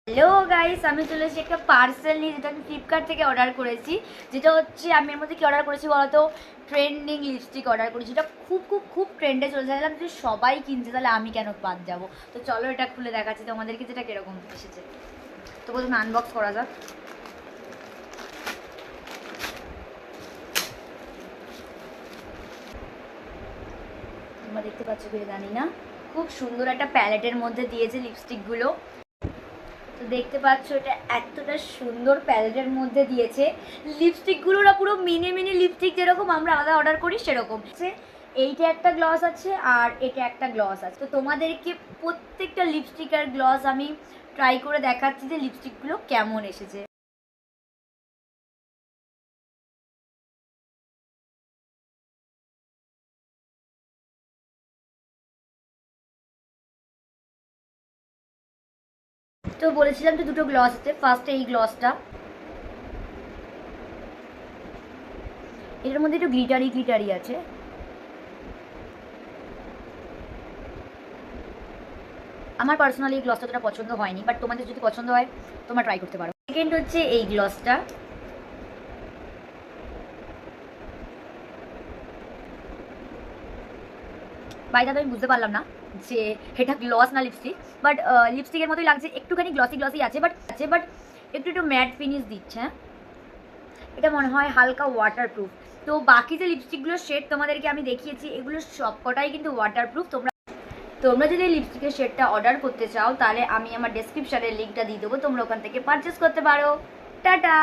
Hello guys, আমি চলে এসেছি একটা পার্সেল নিয়ে, যেটা আমি ফ্লিপকার্ট থেকে অর্ডার করেছি। যেটা হচ্ছে আমি এর মধ্যে কি অর্ডার করেছি বলতো, ট্রেন্ডিং লিপস্টিক অর্ডার করেছি। যেটা খুব খুব খুব ট্রেন্ডে চলে যাচ্ছিলাম, যে সবাই কিনছে, তাহলে আমি কেন বাদ যাবো। তো চলো এটা খুলে দেখাচ্ছি তোমাদেরকে যেটা কিরকম এসেছে। তো প্রথমে আনবক্স করা যাক। তোমরা দেখতে পাচ্ছ কি জানি না, খুব সুন্দর একটা প্যালেটের মধ্যে দিয়েছে লিপস্টিকগুলো। তো দেখতে পাচ্ছ এটা এতটা সুন্দর প্যালেটের মধ্যে দিয়েছে। লিপস্টিকগুলো না পুরো মিনি মিনি লিপস্টিক, যেরকম আমরা আলাদা অর্ডার করি সেরকম। এইটা একটা গ্লস আছে আর এটা একটা গ্লস আছে। তো তোমাদেরকে প্রত্যেকটা লিপস্টিক আর গ্লস আমি ট্রাই করে দেখাচ্ছি যে লিপস্টিকগুলো কেমন এসেছে। তো বলেছিলাম যে দুটো গ্লস আছে। ফার্স্টে এই গ্লসটা, এটার মধ্যে একটু গ্লিটারি গ্লিটারি আছে। আমার পার্সোনালি এই গ্লসটা তোটা পছন্দ হয়নি, বাট তোমাদের যদি পছন্দ হয় তোমরা ট্রাই করতে পারো। সেকেন্ড হচ্ছে এই গ্লসটা। বাই দ্য ওয়ে, আমি বুঝতে পারলাম না যে এটা গ্লস না লিপস্টিক, বাট লিপস্টিকের মতোই লাগছে, একটুখানি গ্লসি গ্লসি আছে, বাট একটু একটু ম্যাট ফিনিশ দিচ্ছে। হ্যাঁ, এটা মনে হয় হালকা ওয়াটারপ্রুফ। তো বাকি যে লিপস্টিকগুলোর শেড তোমাদেরকে আমি দেখিয়েছি, এগুলো সবকটাই কিন্তু ওয়াটারপ্রুফ। তোমরা যদি লিপস্টিকের শেডটা অর্ডার করতে চাও, তাহলে আমি আমার ডেসক্রিপশানে লিঙ্কটা দিয়ে দেবো, তোমরা ওখান থেকে পারচেস করতে পারো। টাটা।